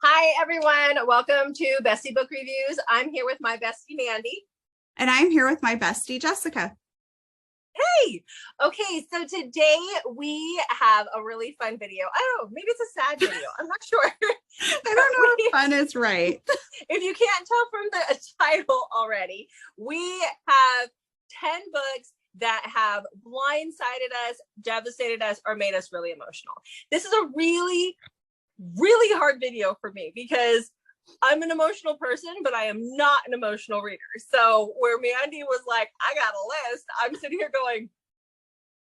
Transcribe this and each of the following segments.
Hi, everyone. Welcome to Bestie Book Reviews. I'm here with my bestie, Mandy. And I'm here with my bestie, Jessica. Hey! Okay, so today we have a really fun video. Oh, maybe it's a sad video. I'm not sure. I don't know if fun is right. If you can't tell from the title already, we have 10 books that have blindsided us, devastated us, or made us really emotional. This is a really hard video for me because I'm an emotional person, but I am not an emotional reader. So where Mandy was like, I got a list, I'm sitting here going,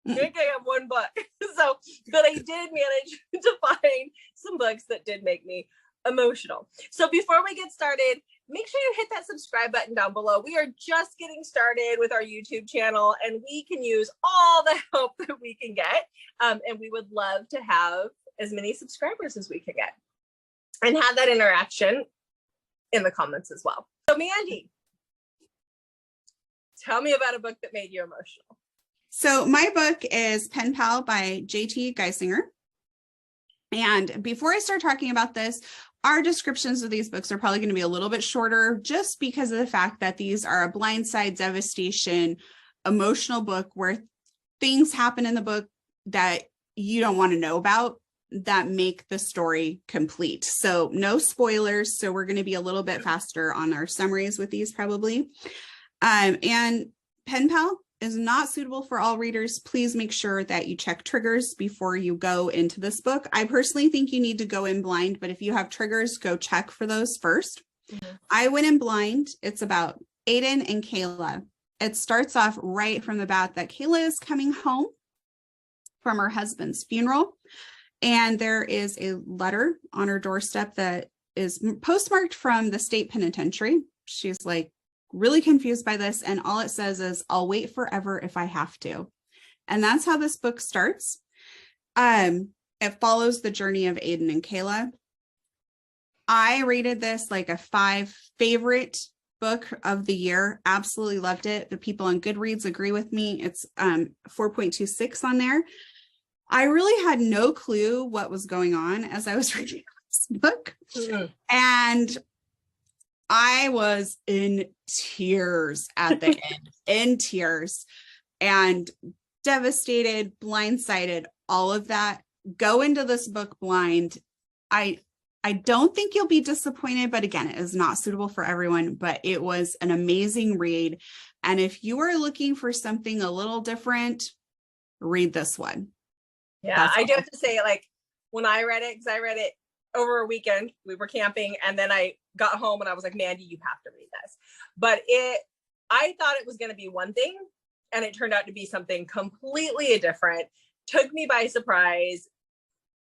I think I have one book. But I did manage to find some books that did make me emotional. So before we get started, make sure you hit that subscribe button down below. We are just getting started with our YouTube channel and we can use all the help that we can get. And we would love to have as many subscribers as we can get and have that interaction in the comments as well. So Mandy, tell me about a book that made you emotional. So my book is Pen Pal by J.T. Geissinger. And before I start talking about this, our descriptions of these books are probably going to be a little bit shorter just because of the fact that these are a blindside devastation, emotional book where things happen in the book that you don't want to know about that make the story complete. So no spoilers. So we're going to be a little bit faster on our summaries with these probably. And Pen Pal is not suitable for all readers. Please make sure that you check triggers before you go into this book. I personally think you need to go in blind, but if you have triggers, go check for those first. Mm-hmm. I went in blind. It's about Aiden and Kayla. It starts off right from the bat that Kayla is coming home from her husband's funeral. And there is a letter on her doorstep that is postmarked from the state penitentiary. She's like really confused by this. And all it says is, I'll wait forever if I have to. And that's how this book starts. It follows the journey of Aiden and Kayla. I rated this like a 5 favorite book of the year. Absolutely loved it. The people on Goodreads agree with me. It's 4.26 on there. I really had no clue what was going on as I was reading this book. Mm-hmm. And I was in tears at the end, in tears and devastated, blindsided, all of that. Go into this book blind. I don't think you'll be disappointed, but again, it is not suitable for everyone, but it was an amazing read. And if you are looking for something a little different, read this one. Yeah, I do have to say, like, when I read it, because I read it over a weekend, we were camping, and then I got home and I was like, Mandy, you have to read this. But I thought it was going to be one thing, and it turned out to be something completely different. Took me by surprise.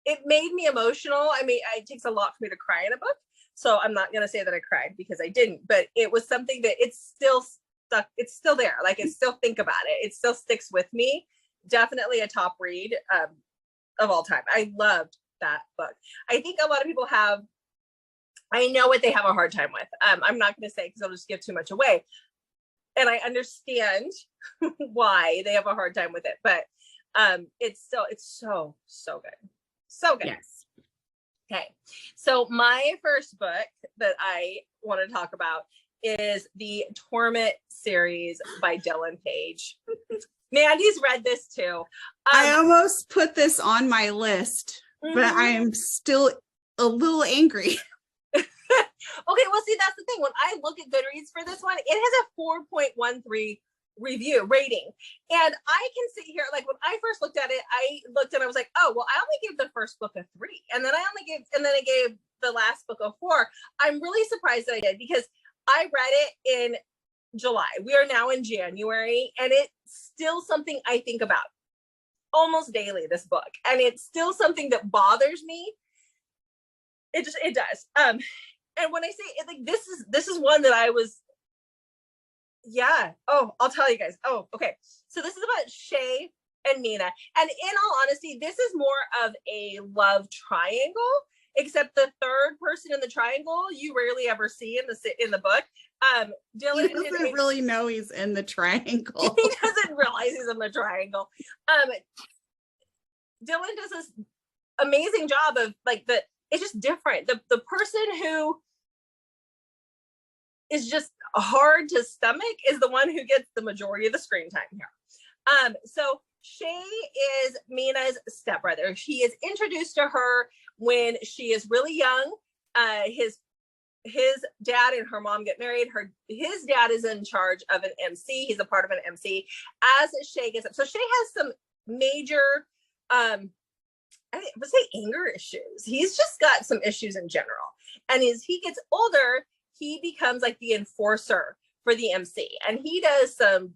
It made me emotional. I mean, it takes a lot for me to cry in a book, so I'm not going to say that I cried because I didn't, but it was something that it's still stuck. It's still there. Like, I still think about it. It still sticks with me. Definitely a top read of all time. I loved that book. I think a lot of people I know what they have a hard time with. I'm not going to say because I'll just give too much away. And I understand why they have a hard time with it, but it's so good. So good. Yes. Okay. So my first book that I want to talk about is the Torment series by Dylan Page. Mandy's read this too. I almost put this on my list, but I am still a little angry. Okay, well, see, that's the thing. When I look at Goodreads for this one, it has a 4.13 review rating. And I can sit here, like, when I first looked at it, I was like, oh, well, I only gave the first book a 3. And then I gave the last book a 4. I'm really surprised that I did because I read it in July. We are now in January, and it's still something I think about almost daily, this book. And it's still something that bothers me. It does. And when I say it, like, this is one that I was, yeah. Oh, I'll tell you guys. Oh, okay. So this is about Shay and Mina. And in all honesty, this is more of a love triangle, except the third person in the triangle you rarely ever see in the book. Dylan doesn't really know he's in the triangle. He doesn't realize he's in the triangle. Dylan does this amazing job of, like, it's just different. The person who is just hard to stomach is the one who gets the majority of the screen time here. So Shay is Mina's stepbrother. He is introduced to her when she is really young. His dad and her mom get married. His dad is in charge of an MC. He's a part of an MC as Shay gets up. So Shay has some major, I would say anger issues. He's just got some issues in general. And as he gets older, he becomes like the enforcer for the MC. And he does some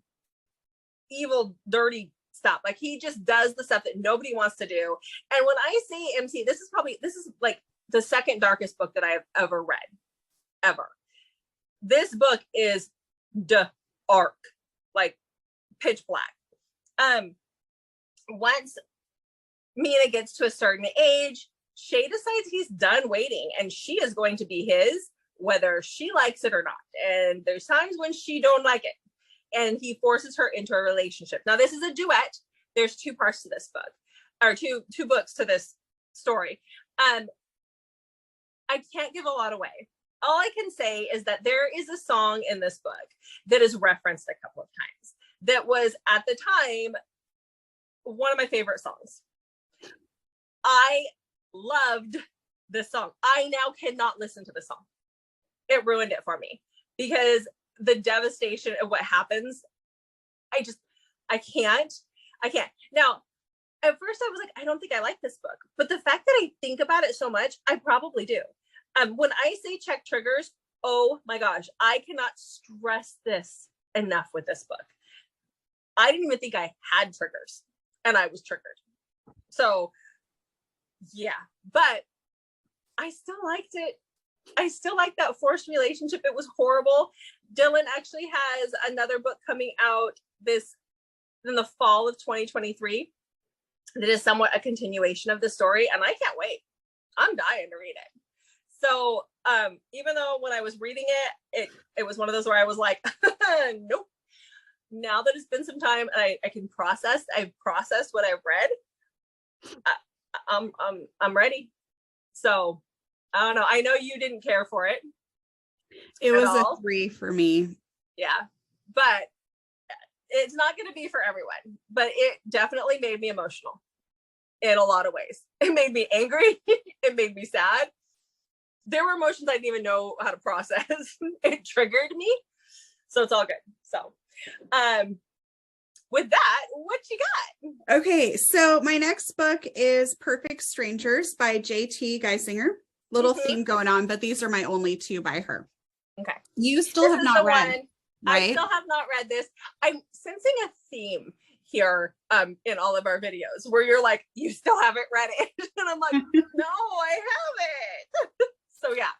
evil, dirty stuff. Like he just does the stuff that nobody wants to do. And when I say MC, this is like the second darkest book that I've ever read. Ever. This book is dark, like pitch black. Once Mina gets to a certain age, Shay decides he's done waiting and she is going to be his, whether she likes it or not. And there's times when she don't like it. And he forces her into a relationship. Now, this is a duet. There's two parts to this book, or two books to this story. I can't give a lot away. All I can say is that there is a song in this book that is referenced a couple of times that was at the time one of my favorite songs. I loved this song. I now cannot listen to the song. It ruined it for me because the devastation of what happens, I can't. Now, at first I was like, I don't think I like this book, but the fact that I think about it so much, I probably do. When I say check triggers, oh my gosh, I cannot stress this enough with this book. I didn't even think I had triggers and I was triggered. So yeah, but I still liked it. I still like that forced relationship. It was horrible. Dylan actually has another book coming out in the fall of 2023 that is somewhat a continuation of the story, and I can't wait. I'm dying to read it. So even though when I was reading it was one of those where I was like, nope. Now that it's been some time and I've processed what I've read, I'm ready. So I don't know. I know you didn't care for it. It was a 3 for me. Yeah, but it's not going to be for everyone, but it definitely made me emotional in a lot of ways. It made me angry. It made me sad. There were emotions I didn't even know how to process. It triggered me. So it's all good. So with that, what you got? Okay, so my next book is Perfect Strangers by J.T. Geissinger. Little theme going on, but these are my only 2 by her. Okay. You still have not read, right? I still have not read this. I'm sensing a theme here in all of our videos where you're like, you still haven't read it. And I'm like, no, I haven't. So yeah.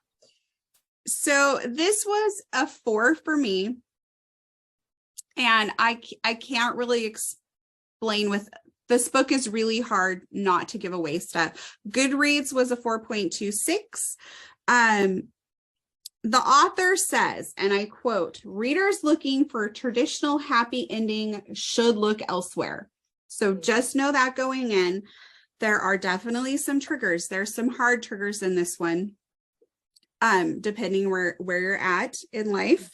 So this was a 4 for me. And I can't really explain with this book is really hard not to give away stuff. Goodreads was a 4.26. The author says, and I quote, readers looking for a traditional happy ending should look elsewhere. So just know that going in, there are definitely some triggers. There's some hard triggers in this one, depending where you're at in life.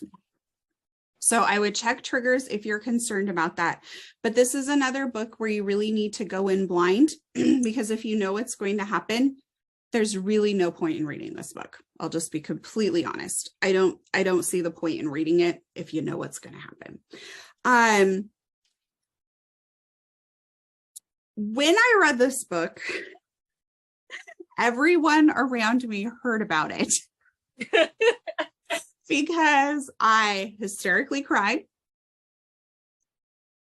So I would check triggers if you're concerned about that. But this is another book where you really need to go in blind because if you know what's going to happen, there's really no point in reading this book. I'll just be completely honest. I don't see the point in reading it if you know what's going to happen. When I read this book, everyone around me heard about it. Because I hysterically cried.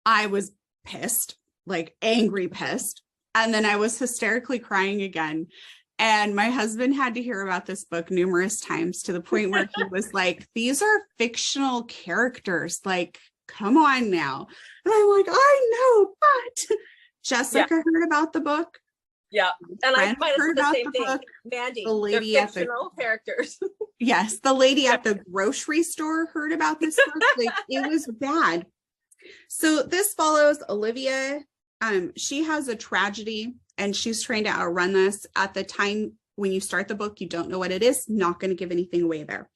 I was pissed, like angry pissed. And then I was hysterically crying again. And my husband had to hear about this book numerous times to the point where he was like, these are fictional characters. Like, come on now. And I'm like, I know, but Jessica heard about the book. Yeah, and I might have said the same thing. Book. Mandy, the lady they're at fictional characters. Yes, the lady at the grocery store heard about this book. Like, it was bad. So this follows Olivia. She has a tragedy and she's trying to outrun this. At the time when you start the book, you don't know what it is. Not going to give anything away there.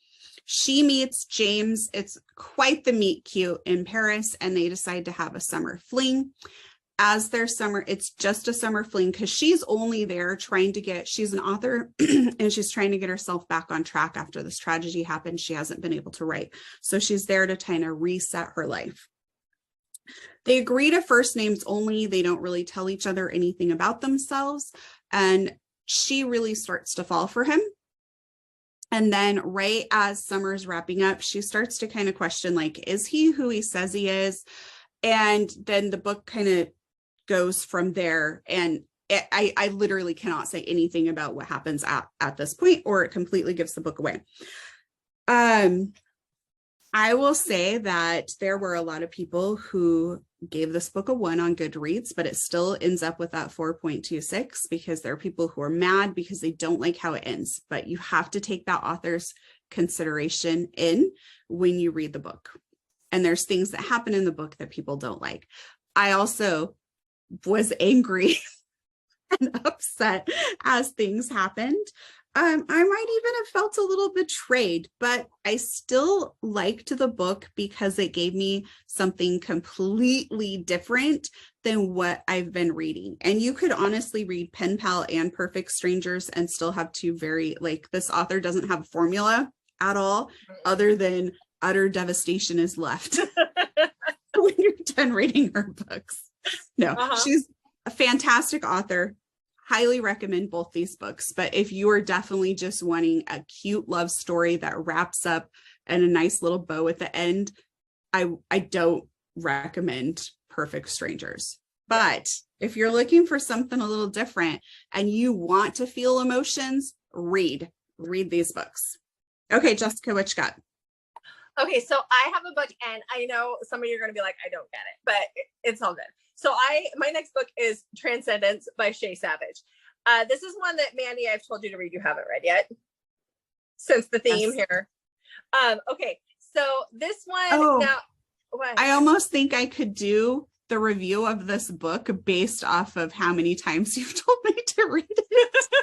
She meets James. It's quite the meet cute in Paris, and they decide to have a summer fling. As their summer, it's just a summer fling because she's only there trying to get, she's an author and she's trying to get herself back on track after this tragedy happened. She hasn't been able to write. So she's there to kind of reset her life. They agree to first names only. They don't really tell each other anything about themselves. And she really starts to fall for him. And then right as summer's wrapping up, she starts to kind of question, like, is he who he says he is? And then the book kind of goes from there. And I literally cannot say anything about what happens at this point, or it completely gives the book away. I will say that there were a lot of people who gave this book a 1 on Goodreads, but it still ends up with that 4.26 because there are people who are mad because they don't like how it ends. But you have to take that author's consideration in when you read the book. And there's things that happen in the book that people don't like. I also was angry and upset as things happened. I might even have felt a little betrayed, but I still liked the book because it gave me something completely different than what I've been reading. And you could honestly read Pen Pal and Perfect Strangers and still have two very, like, this author doesn't have a formula at all other than utter devastation is left when you're done reading her books. No, she's a fantastic author. Highly recommend both these books. But if you are definitely just wanting a cute love story that wraps up and a nice little bow at the end, I don't recommend Perfect Strangers. But if you're looking for something a little different and you want to feel emotions, read these books. Okay, Jessica, what you got? Okay, so I have a book, and I know some of you are going to be like, I don't get it, but it's all good. So my next book is Transcendence by Shay Savage. This is one that, Mandy, I've told you to read. You haven't read yet, since the theme here. Okay, so this one, now, what? I almost think I could do the review of this book based off of how many times you've told me to read it.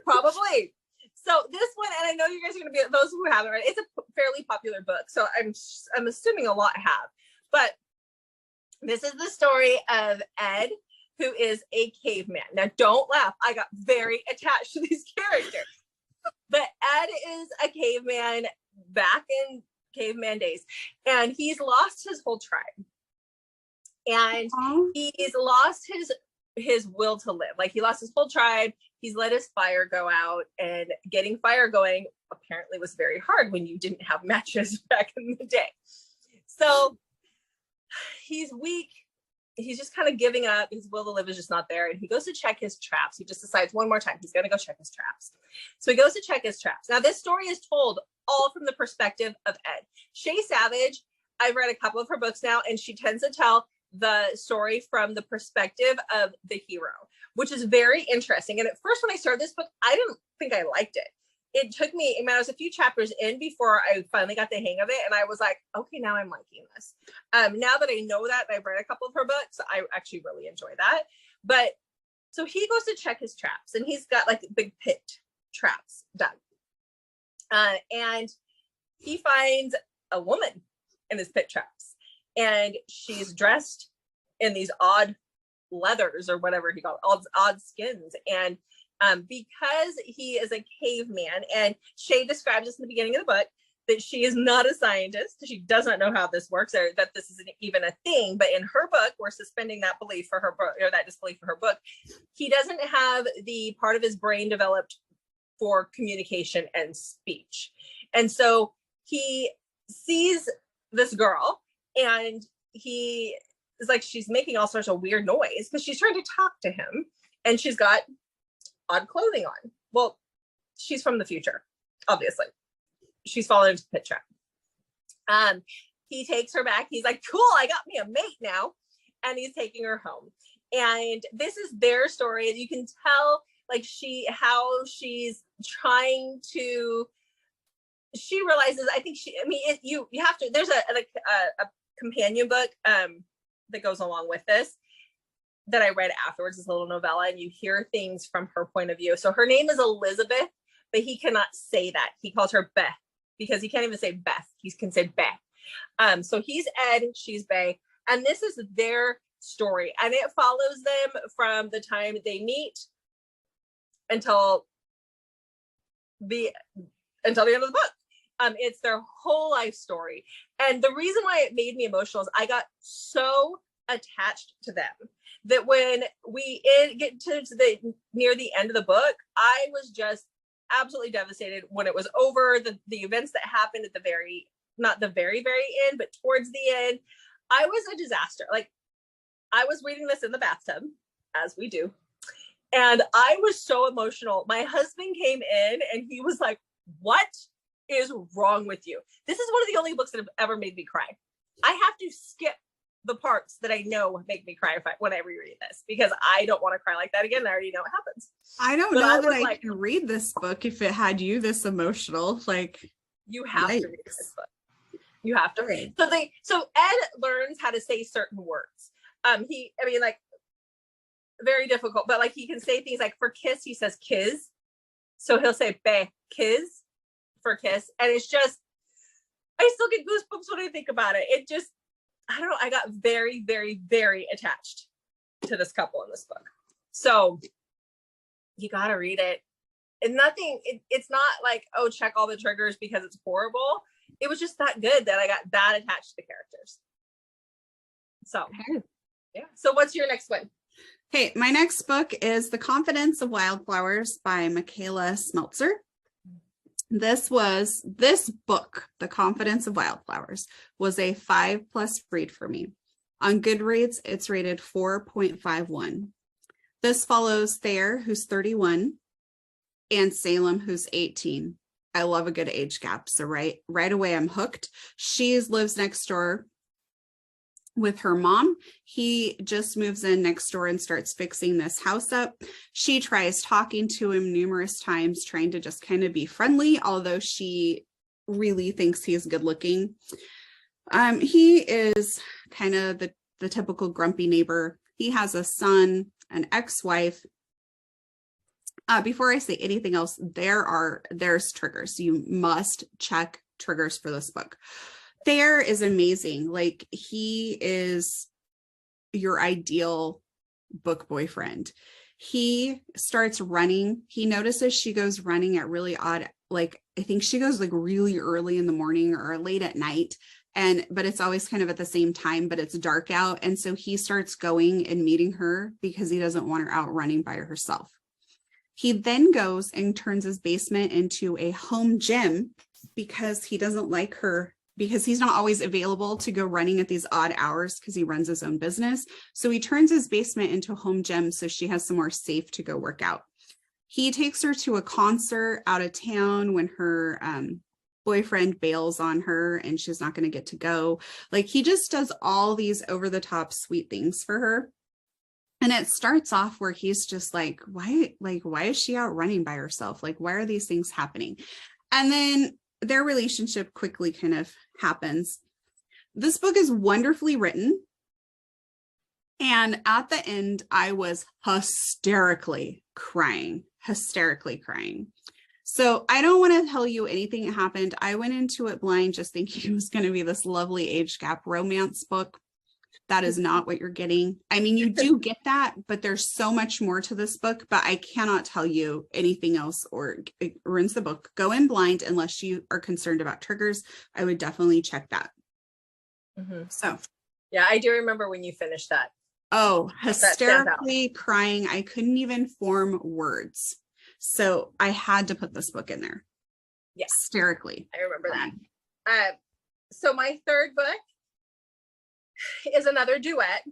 Probably. So this one, and I know you guys are going to be, those who haven't read it, it's a fairly popular book, so I'm assuming a lot have. But this is the story of Ed, who is a caveman. Now, don't laugh. I got very attached to these characters. But Ed is a caveman back in caveman days, and he's lost his whole tribe. And he's lost his will to live. Like, he lost his whole tribe. He's let his fire go out, and getting fire going apparently was very hard when you didn't have matches back in the day. So he's weak. He's just kind of giving up. His will to live is just not there. And he goes to check his traps. He just decides one more time he's going to go check his traps. So he goes to check his traps. Now, this story is told all from the perspective of Ed. Shay Savage, I've read a couple of her books now, and she tends to tell the story from the perspective of the hero, which is very interesting. And at first, when I started this book, I didn't think I liked it. It took me, I mean, I was a few chapters in before I finally got the hang of it. And I was like, okay, now I'm liking this. Now that I know that, and I've read a couple of her books, I actually really enjoy that. But so he goes to check his traps, and he's got like big pit traps done. And he finds a woman in his pit traps, and she's dressed in these odd leathers, or whatever he called it, odd skins. And because he is a caveman, and Shay describes this in the beginning of the book, that she is not a scientist. She does not know how this works, or that this isn't even a thing. But in her book, we're suspending that belief for her book, or that disbelief for her book. He doesn't have the part of his brain developed for communication and speech. And so he sees this girl, and he is like, she's making all sorts of weird noise because she's trying to talk to him, and she's got odd clothing on. Well, she's from the future, obviously. She's fallen into the pit trap. He takes her back. He's like, cool, I got me a mate now. And he's taking her home. And this is their story. You can tell, like, how she's trying to, she realizes, I think you have to, there's a companion book that goes along with this, that I read afterwards, this little novella, and you hear things from her point of view. So her name is Elizabeth, but he cannot say that. He calls her Beth because he can't even say Beth. He can say Beth. So he's Ed, she's Bay, and this is their story, and it follows them from the time they meet until the end of the book. It's their whole life story. And the reason why it made me emotional is I got so attached to them that when we get to near the end of the book, I was just absolutely devastated when it was over. The events that happened at not the very, very end, but towards the end, I was a disaster. Like, I was reading this in the bathtub, as we do. And I was so emotional. My husband came in and he was like, what is wrong with you? This is one of the only books that have ever made me cry. I have to skip the parts that I know make me cry when I reread this, because I don't want to cry like that again. I already know what happens. I don't know that I can read this book if it had you this emotional. Like, you have to read this book. You have to read. So Ed learns how to say certain words. Very difficult, but like he can say things like for kiss, he says kiss. So he'll say be kiss for kiss. And it's just, I still get goosebumps when I think about it. It just, I don't know. I got very, very, very attached to this couple in this book. So you got to read it. And it's not like, oh, check all the triggers because it's horrible. It was just that good that I got that attached to the characters. So, yeah. So what's your next one? Okay, my next book is The Confidence of Wildflowers by Micaela Smeltzer. This book, The Confidence of Wildflowers, was a 5+ read for me. On Goodreads, it's rated 4.51. This follows Thayer, who's 31, and Salem, who's 18. I love a good age gap, so right away I'm hooked. She lives next door with her mom. He just moves in next door and starts fixing this house up. She tries talking to him numerous times, trying to just kind of be friendly, although she really thinks he's good looking. He is kind of the typical grumpy neighbor. He has a son, an ex-wife. Before I say anything else, there's triggers. You must check triggers for this book. Thayer is amazing. Like, he is your ideal book boyfriend. He starts running. He notices she goes running at really odd, like, I think she goes like really early in the morning or late at night. But it's always kind of at the same time, but it's dark out. And so he starts going and meeting her because he doesn't want her out running by herself. He then goes and turns his basement into a home gym because he doesn't like her, because he's not always available to go running at these odd hours because he runs his own business. So he turns his basement into a home gym so she has somewhere safe to go work out. He takes her to a concert out of town when her boyfriend bails on her and she's not going to get to go. Like, he just does all these over the top sweet things for her. And it starts off where he's just like, why is she out running by herself? Like, why are these things happening? And then their relationship quickly kind of happens. This book is wonderfully written. And at the end, I was hysterically crying. So I don't want to tell you anything that happened. I went into it blind, just thinking it was going to be this lovely age gap romance book. That is not what you're getting. I mean, you do get that, but there's so much more to this book, but I cannot tell you anything else, or it ruins the book. Go in blind unless you are concerned about triggers. I would definitely check that. Mm-hmm. So, yeah, I do remember when you finished that. Oh, hysterically crying. I couldn't even form words. So I had to put this book in there. Yeah. Hysterically. I remember that. So my third book is another duet,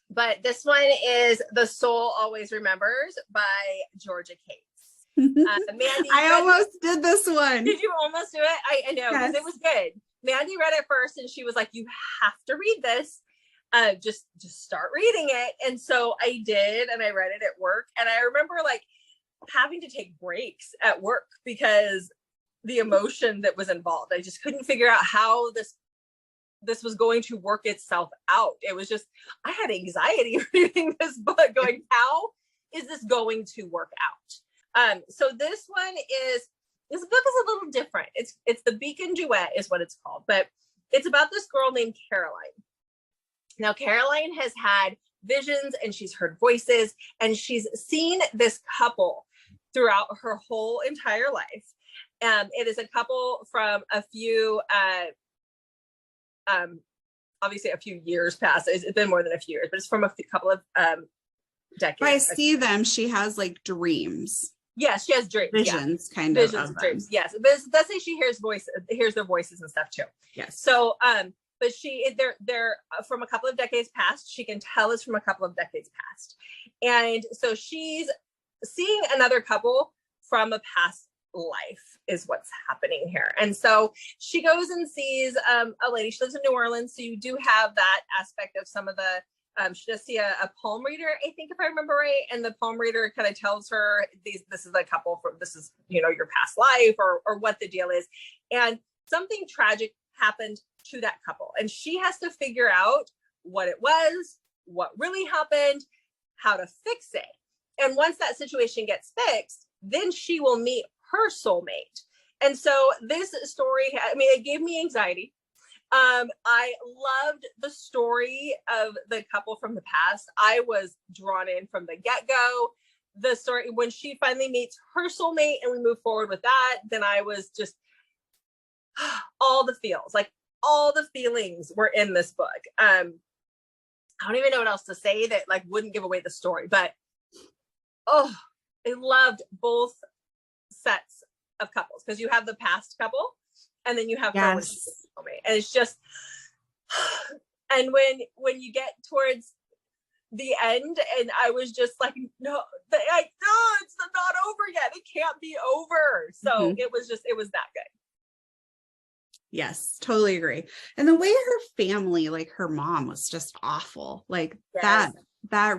but this one is The Soul Always Remembers by Georgia Cates. Mandy, I almost did this one. Did you almost do it? I know, because it was good. Mandy read it first and she was like, you have to read this. Just start reading it. And so I did, and I read it at work. And I remember like having to take breaks at work because the emotion that was involved. I just couldn't figure out how this this was going to work itself out. It was just, I had anxiety reading this book going, how is this going to work out? So this book is a little different. It's the Beacon Duet is what it's called, but it's about this girl named Caroline. Now, Caroline has had visions and she's heard voices and she's seen this couple throughout her whole entire life. It is a couple from a few, obviously a few years past. It's been more than a few years, but it's from a couple of decades. When I see them, she has like dreams. Yes, she has dreams. Visions, yeah. kind Visions, of dreams. Yes, but it does say she hears their voices and stuff too. Yes. So, but they're from a couple of decades past. She can tell us from a couple of decades past, and so she's seeing another couple from a past life is what's happening here. And so she goes and sees a lady. She lives in New Orleans, so you do have that aspect of some of the. She does see a palm reader, I think, if I remember right, and the palm reader kind of tells her this is a couple from this is your past life or what the deal is, and something tragic happened to that couple, and she has to figure out what it was, what really happened, how to fix it, and once that situation gets fixed, then she will meet her soulmate. And so this story, I mean, it gave me anxiety. I loved the story of the couple from the past. I was drawn in from the get-go. The story, when she finally meets her soulmate and we move forward with that, then I was just all the feels, like all the feelings were in this book. I don't even know what else to say that like wouldn't give away the story, but I loved both sets of couples because you have the past couple and then you have her when she's a soulmate. And it's just, and when you get towards the end, and I was just like, no, it's not over yet. It can't be over. So it was that good. Yes, totally agree. And the way her family, like her mom, was just awful. Like that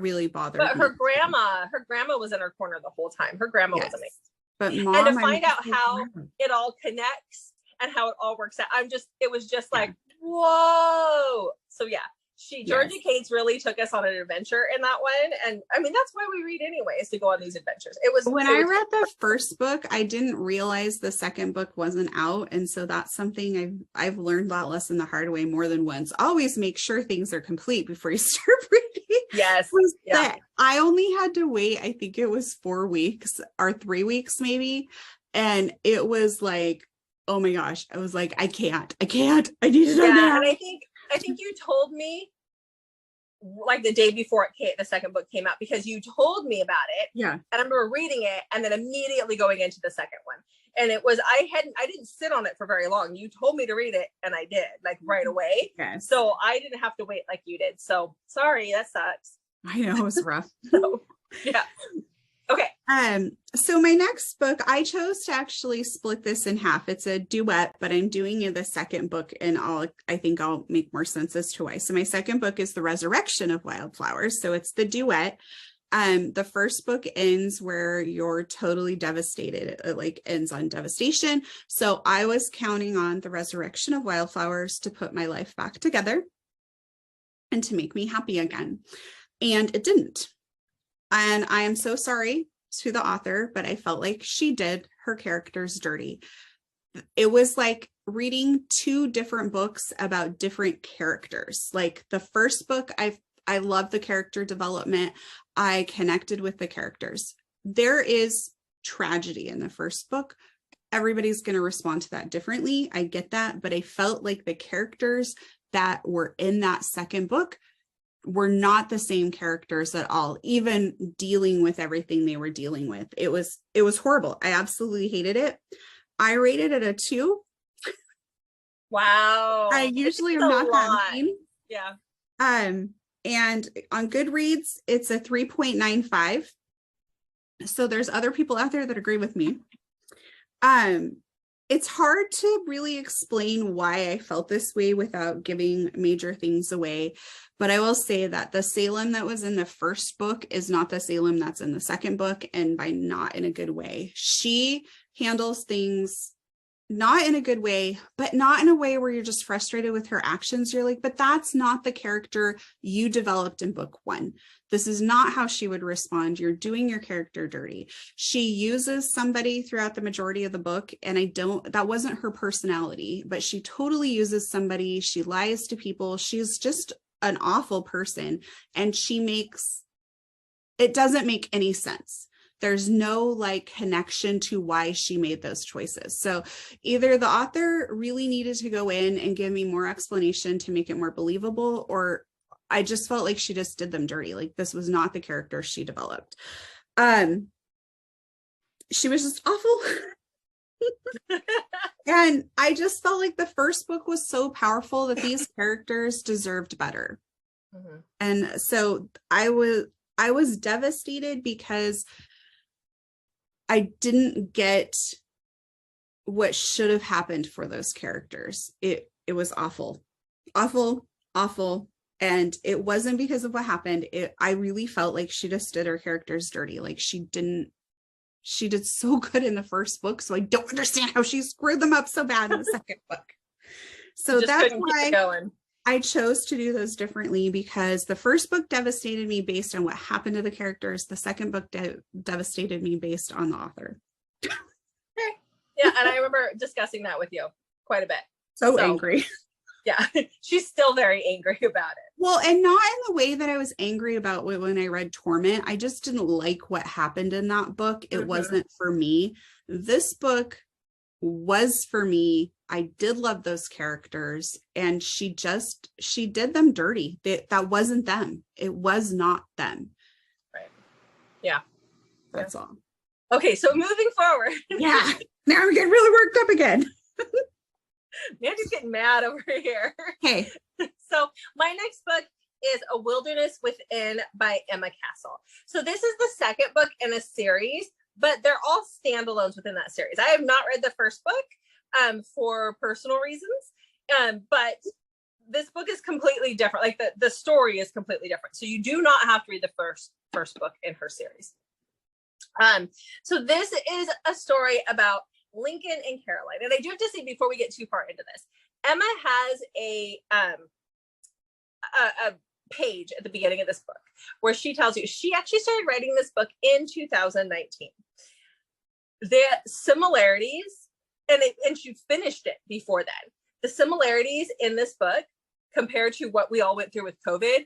really bothered me. But her grandma was in her corner the whole time. Her grandma was amazing. But mom, and to find out how it all connects and how it all works out, it was just like, whoa. So yeah, Georgia Cates really took us on an adventure in that one. And I mean, that's why we read anyway, is to go on these adventures. When I read the first book, I didn't realize the second book wasn't out. And so that's something I've learned that lesson the hard way more than once. Always make sure things are complete before you start reading. Yes. That I only had to wait, I think it was 4 weeks or 3 weeks maybe. And it was like, oh my gosh, I was like, I can't, I need it on now. And I think you told me like the day before the second book came out, because you told me about it. Yeah. And I remember reading it and then immediately going into the second one. And it was, I didn't sit on it for very long. You told me to read it and I did, like right away. Yes. So I didn't have to wait like you did. So sorry, that sucks. I know, it was rough. So, yeah. Okay. So my next book, I chose to actually split this in half. It's a duet, but I'm doing the second book and I think I'll make more sense as to why. So my second book is The Resurrection of Wildflowers. So it's the duet. The first book ends where you're totally devastated. It like ends on devastation. So I was counting on The Resurrection of Wildflowers to put my life back together and to make me happy again. And it didn't. And I am so sorry to the author, but I felt like she did her characters dirty. It was like reading 2 different books about different characters. Like the first book, I love the character development. I connected with the characters. There is tragedy in the first book. Everybody's going to respond to that differently. I get that, but I felt like the characters that were in that second book were not the same characters at all, even dealing with everything they were dealing with. It was horrible. I absolutely hated it. I rated it a 2. Wow. I usually am not that mean. Yeah. And on Goodreads, it's a 3.95. So there's other people out there that agree with me. It's hard to really explain why I felt this way without giving major things away. But I will say that the Salem that was in the first book is not the Salem that's in the second book, and by not in a good way. She handles things not in a good way, but not in a way where you're just frustrated with her actions. You're like, but that's not the character you developed in book one. This is not how she would respond. You're doing your character dirty. She uses somebody throughout the majority of the book, and that wasn't her personality, but she totally uses somebody. She lies to people. She's just an awful person, and it doesn't make any sense. There's no like connection to why she made those choices. So either the author really needed to go in and give me more explanation to make it more believable, or I just felt like she just did them dirty. Like this was not the character she developed. She was just awful. And I just felt like the first book was so powerful that these characters deserved better. Mm-hmm. And so I was devastated because I didn't get what should have happened for those characters. It was awful, awful, awful. And it wasn't because of what happened. I really felt like she just did her characters dirty. Like she did so good in the first book. So I don't understand how she screwed them up so bad in the second book. So that's why I chose to do those differently, because the first book devastated me based on what happened to the characters. The second book devastated me based on the author. Okay. Yeah, and I remember discussing that with you quite a bit. So angry. Yeah, she's still very angry about it. Well, and not in the way that I was angry about when I read Torment. I just didn't like what happened in that book. It wasn't for me. This book was for me. I did love those characters, and she did them dirty. That wasn't them. It was not them. Right. Yeah. That's all. Okay, so moving forward. Yeah. Now I'm getting really worked up again. Mandy's getting mad over here. Hey. So my next book is A Wilderness Within by Emma Castle. So this is the second book in a series, but they're all standalones within that series. I have not read the first book for personal reasons, but this book is completely different. Like the story is completely different. So you do not have to read the first book in her series. So this is a story about Lincoln and Caroline. And I do have to say, before we get too far into this, Emma has a page at the beginning of this book where she tells you she actually started writing this book in 2019. The similarities, and she finished it before then. The similarities in this book compared to what we all went through with COVID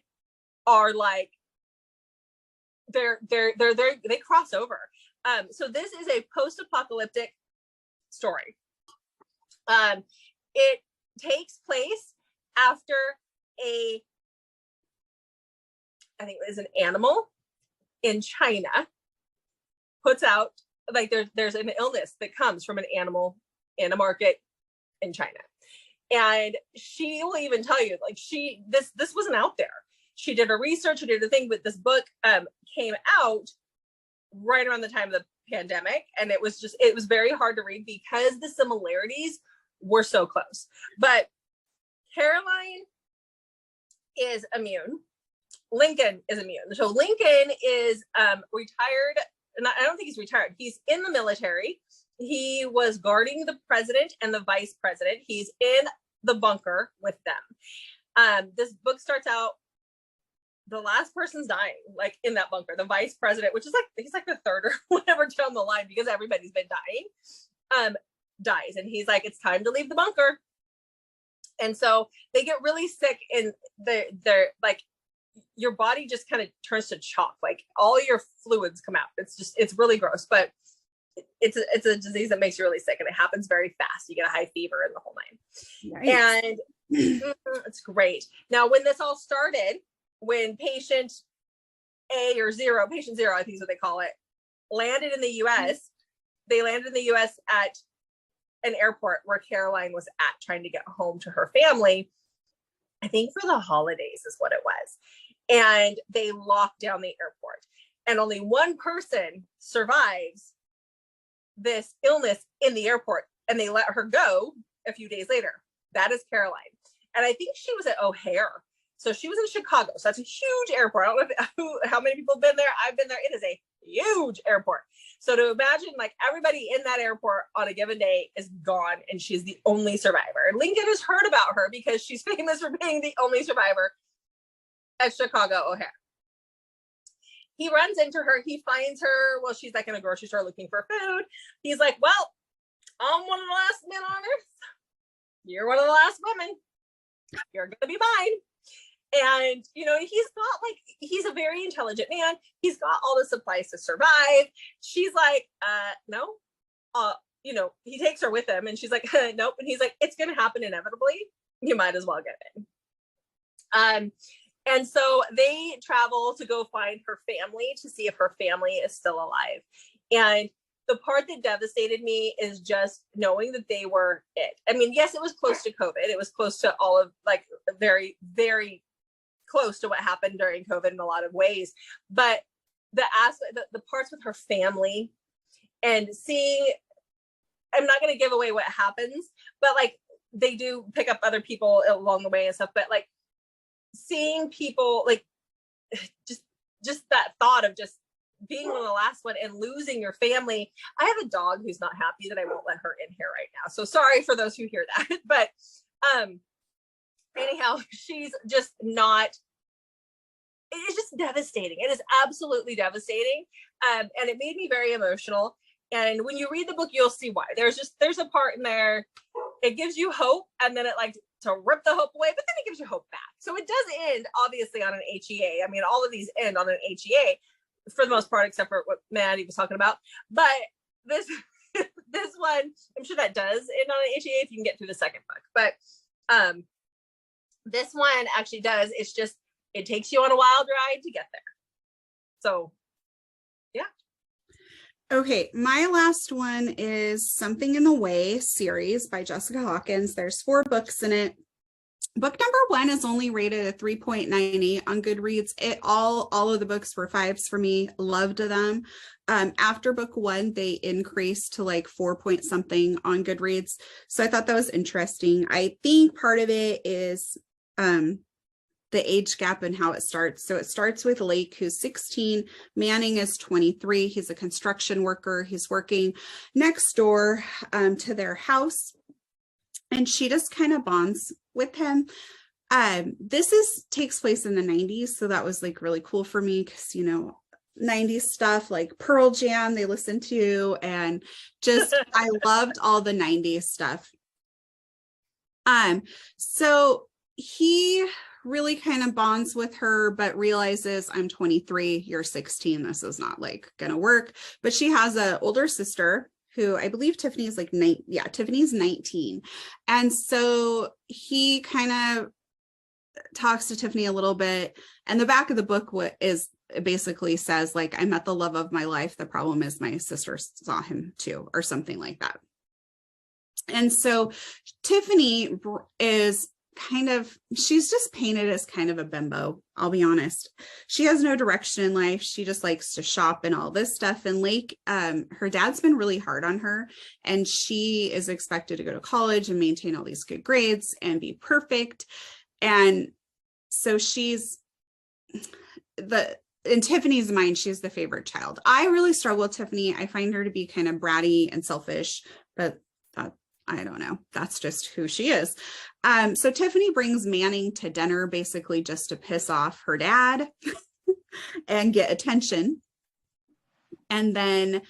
are like they cross over. So this is a post-apocalyptic story. It takes place after I think it was an animal in China puts out, like there's an illness that comes from an animal in a market in China. And she will even tell you, like this wasn't out there. She did her research, she did the thing, but this book came out right around the time of the pandemic. And it was very hard to read because the similarities were so close. But Caroline is immune. Lincoln is immune. So Lincoln is retired. I don't think he's retired. He's in the military. He was guarding the president and the vice president. He's in the bunker with them. This book starts out, the last person's dying, like in that bunker, the vice president, which is like, he's like the third or whatever down the line because everybody's been dying, dies. And he's like, it's time to leave the bunker. And so they get really sick, and they're like, your body just kind of turns to chalk, like all your fluids come out. It's really gross, but it's a disease that makes you really sick, and it happens very fast. You get a high fever and the whole nine. Nice. And it's great. Now, when this all started, when patient zero, I think is what they call it, landed in the US, they landed in the US at an airport where Caroline was at, trying to get home to her family. I think for the holidays is what it was. And they locked down the airport. And only one person survives this illness in the airport, and they let her go a few days later. That is Caroline. And I think she was at O'Hare. So she was in Chicago. So that's a huge airport. I don't know how many people have been there. I've been there. It is a huge airport. So to imagine like everybody in that airport on a given day is gone and she's the only survivor. Lincoln has heard about her because she's famous for being the only survivor at Chicago O'Hare. He runs into her. He finds her while she's like in a grocery store looking for food. He's like, well, I'm one of the last men on earth. You're one of the last women. You're going to be mine. And, you know, he's a very intelligent man. He's got all the supplies to survive. She's like, no. You know, he takes her with him and she's like, nope. And he's like, it's going to happen inevitably. You might as well get in. And so they travel to go find her family to see if her family is still alive. And the part that devastated me is just knowing that they were it. I mean, yes, it was close to COVID. It was close to all of like very, very close to what happened during COVID in a lot of ways. But the aspect, the parts with her family and seeing, I'm not going to give away what happens, but like they do pick up other people along the way and stuff. But like seeing people like just that thought of just being one of the last one and losing your family. I have a dog who's not happy that I won't let her in here right now. So sorry for those who hear that. But anyhow, she's just not, it's just devastating. It is absolutely devastating. And it made me very emotional. And when you read the book, you'll see why. There's a part in there, it gives you hope and then it like to rip the hope away, but then it gives you hope back. So it does end obviously on an HEA. I mean, all of these end on an HEA for the most part, except for what Mandy was talking about. But this one, I'm sure that does end on an HEA if you can get through the second book. But this one actually does. It's just, it takes you on a wild ride to get there. So yeah. Okay, my last one is Something in the Way series by Jessica Hawkins. There's 4 books in it. Book number 1 is only rated a 3.98 on Goodreads. All of the books were 5s for me. Loved them. After book 1, they increased to like 4 point something on Goodreads. So I thought that was interesting. I think part of it is the age gap and how it starts. So it starts with Lake, who's 16. Manning is 23. He's a construction worker. He's working next door to their house. And she just kind of bonds with him. This takes place in the 90s. So that was like really cool for me because, you know, 90s stuff like Pearl Jam, they listened to, and just, I loved all the 90s stuff. So he really kind of bonds with her, but realizes I'm 23, you're 16. This is not like gonna work. But she has an older sister who I believe Tiffany is like Tiffany's 19. And so he kind of talks to Tiffany a little bit. And the back of the book basically says like, I met the love of my life. The problem is my sister saw him too, or something like that. And so Tiffany is she's just painted as kind of a bimbo. I'll be honest. She has no direction in life. She just likes to shop and all this stuff. And Lake, her dad's been really hard on her, and she is expected to go to college and maintain all these good grades and be perfect. And so in Tiffany's mind, she's the favorite child. I really struggle with Tiffany. I find her to be kind of bratty and selfish, but I don't know. That's just who she is. So Tiffany brings Manning to dinner basically just to piss off her dad and get attention. And then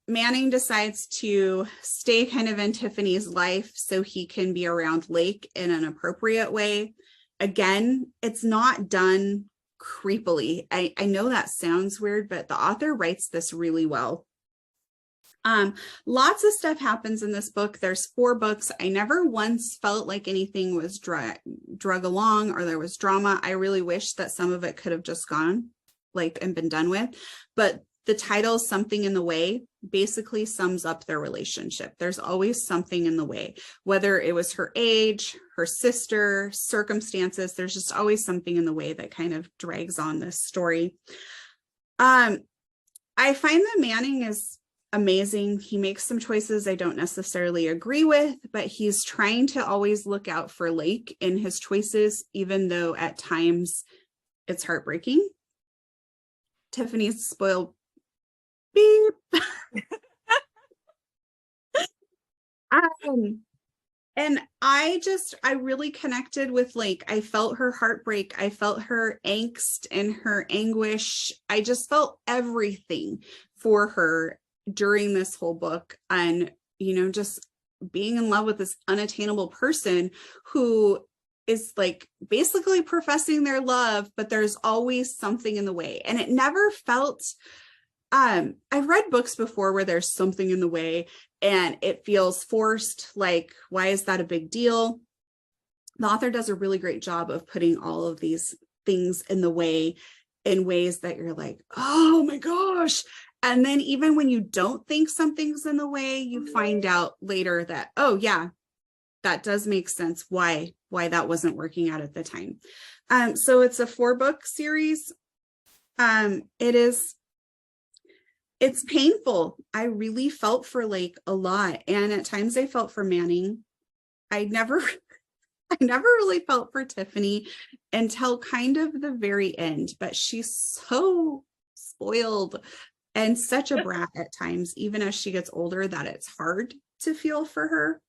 Manning decides to stay kind of in Tiffany's life so he can be around Lake in an appropriate way. Again, it's not done creepily. I know that sounds weird, but the author writes this really well. Lots of stuff happens in this book. There's 4 books. I never once felt like anything was drug along or there was drama. I really wish that some of it could have just gone and been done with, but the title Something in the Way basically sums up their relationship. There's always something in the way, whether it was her age, her sister, circumstances, there's just always something in the way that kind of drags on this story. I find that Manning is amazing. He makes some choices I don't necessarily agree with, but he's trying to always look out for Lake in his choices, even though at times it's heartbreaking. Tiffany's spoiled beep. Um, and I really connected with, like, I felt her heartbreak. I felt her angst and her anguish. I just felt everything for her during this whole book. And, you know, just being in love with this unattainable person who is like basically professing their love, but there's always something in the way. And it never felt, I've read books before where there's something in the way and it feels forced. Like, why is that a big deal? The author does a really great job of putting all of these things in the way in ways that you're like, oh my gosh. And then even when you don't think something's in the way, you find out later that, oh yeah, that does make sense why that wasn't working out at the time. So it's a 4-book series. It's painful. I really felt for Lake a lot. And at times I felt for Manning. I never really felt for Tiffany until kind of the very end, but she's so spoiled and such a brat at times, even as she gets older, that it's hard to feel for her.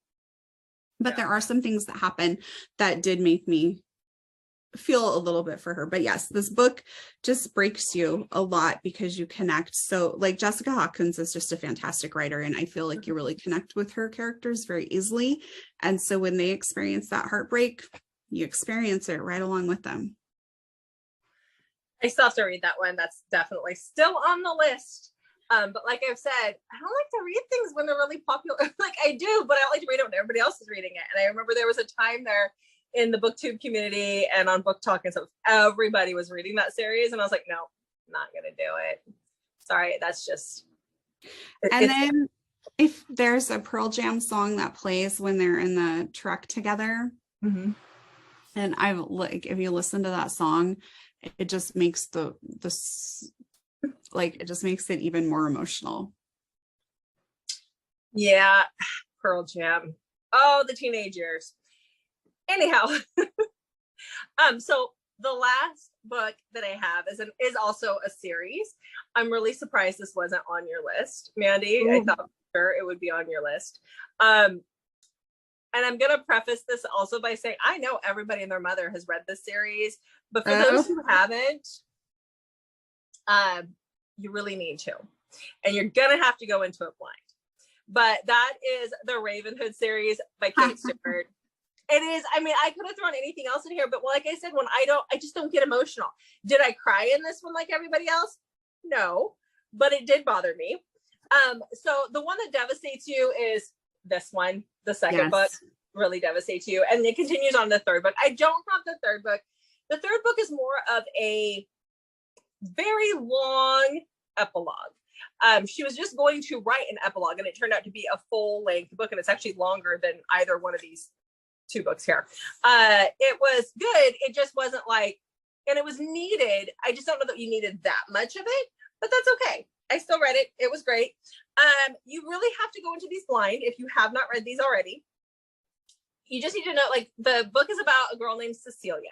But there are some things that happen that did make me feel a little bit for her. But yes, this book just breaks you a lot because you connect. So like Jessica Hawkins is just a fantastic writer. And I feel like you really connect with her characters very easily. And so when they experience that heartbreak, you experience it right along with them. I still have to read that one. That's definitely still on the list. But like I've said, I don't like to read things when they're really popular. Like I do, but I don't like to read it when everybody else is reading it. And I remember there was a time there in the booktube community and on Book Talk and stuff, everybody was reading that series. And I was like, no, not going to do it. Sorry. That's just. And then if there's a Pearl Jam song that plays when they're in the truck together, mm-hmm. and I've like, if you listen to that song, it just makes it just makes it even more emotional. Yeah. Pearl Jam. Oh, the teenage years. Anyhow, so the last book that I have is also a series. I'm really surprised this wasn't on your list, Mandy. Ooh. I thought for sure it would be on your list. And I'm gonna preface this also by saying I know everybody and their mother has read this series, but for those who haven't, you really need to, and you're gonna have to go into it blind. But that is the Ravenhood series by Kate Stewart. It is. I mean, I could have thrown anything else in here, but like I said, when I just don't get emotional. Did I cry in this one like everybody else? No, but it did bother me. So the one that devastates you is this one. The second book really devastates you, and it continues on the third book. I don't have the third book. The third book is more of a very long epilogue. She was just going to write an epilogue, and it turned out to be a full-length book, and it's actually longer than either one of these 2 books here. It was good. It just wasn't like, and it was needed. I just don't know that you needed that much of it, but that's okay. I still read it. It was great. You really have to go into these blind if you have not read these already. You just need to know, like, the book is about a girl named Cecilia,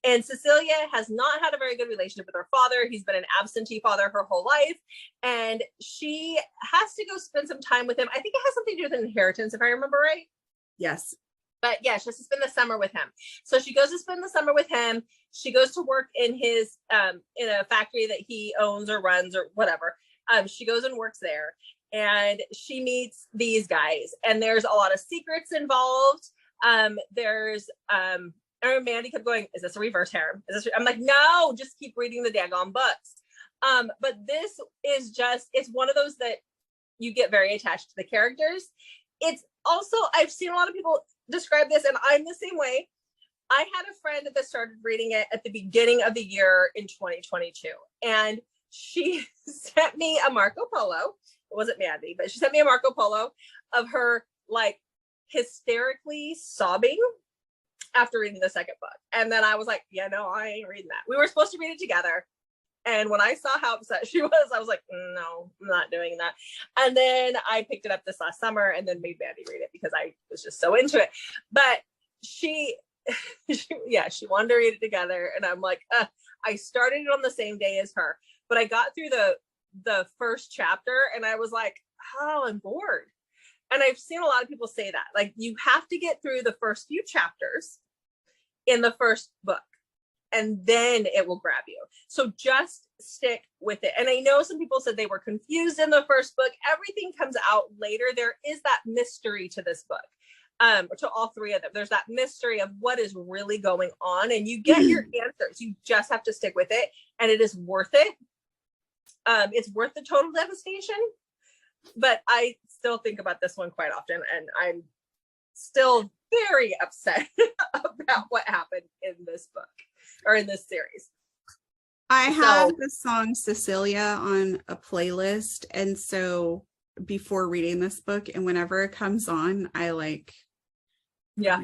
and Cecilia has not had a very good relationship with her father. He's been an absentee father her whole life, and she has to go spend some time with him. I think it has something to do with an inheritance, if I remember right. Yes. But yeah, she has to spend the summer with him. So she goes to spend the summer with him. She goes to work in his, in a factory that he owns or runs or whatever. She goes and works there, and she meets these guys, and there's a lot of secrets involved. There's, I remember Mandy kept going, is this a reverse harem? I'm like, no, just keep reading the daggone books. But this is just, it's one of those that you get very attached to the characters. It's also, I've seen a lot of people describe this, and I'm the same way. I had a friend that started reading it at the beginning of the year in 2022, and she sent me a Marco Polo. It wasn't Mandy, but she sent me a Marco Polo of her like hysterically sobbing after reading the second book. And then I was like, yeah, no, I ain't reading that. We were supposed to read it together. And when I saw how upset she was, I was like, no, I'm not doing that. And then I picked it up this last summer and then made Mandy read it because I was just so into it. But she wanted to read it together. And I'm like, I started it on the same day as her, but I got through the first chapter and I was like, oh, I'm bored. And I've seen a lot of people say that, like, you have to get through the first few chapters in the first book and then it will grab you. So just stick with it. And I know some people said they were confused in the first book. Everything comes out later. There is that mystery to this book. To all three of them, there's that mystery of what is really going on, and you get your answers. You just have to stick with it, and it is worth it. It's worth the total devastation, but I still think about this one quite often, and I'm still very upset about what happened in this book or in this series. I have the song Cecilia on a playlist, and so before reading this book, and whenever it comes on, I like, yeah,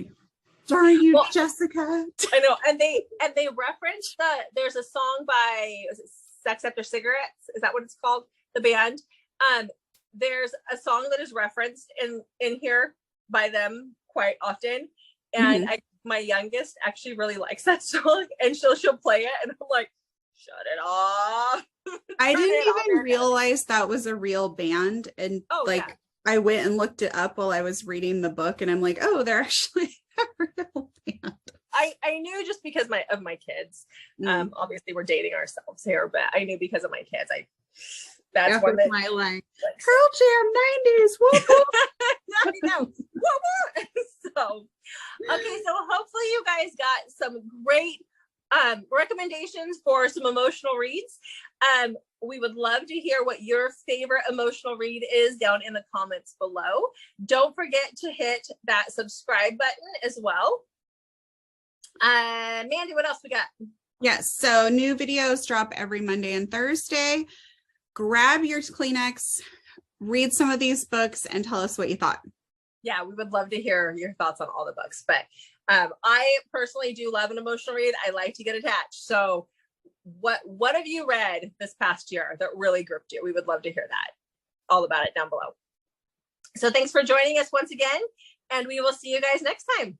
sorry, you, well, Jessica. I know, and they reference there's a song by Sex After Cigarettes, is that what it's called, the band? There's a song that is referenced in here by them quite often, and my youngest actually really likes that song, and she'll play it, and I'm like, shut it off. I didn't even realize that was a real band, and I went and looked it up while I was reading the book, and I'm like, oh, they're actually a real band. I knew just because of my kids. Obviously we're dating ourselves here, but I knew because of my kids. That's one that my like Pearl Jam 90s. Whoop, I know. So hopefully you guys got some great recommendations for some emotional reads. We would love to hear what your favorite emotional read is down in the comments below. Don't forget to hit that subscribe button as well. Mandy, what else we got? Yes, so new videos drop every Monday and Thursday. Grab your Kleenex, read some of these books, and tell us what you thought. Yeah, we would love to hear your thoughts on all the books, but I personally do love an emotional read. I like to get attached. So what have you read this past year that really gripped you? We would love to hear that. All about it down below. So thanks for joining us once again, and we will see you guys next time.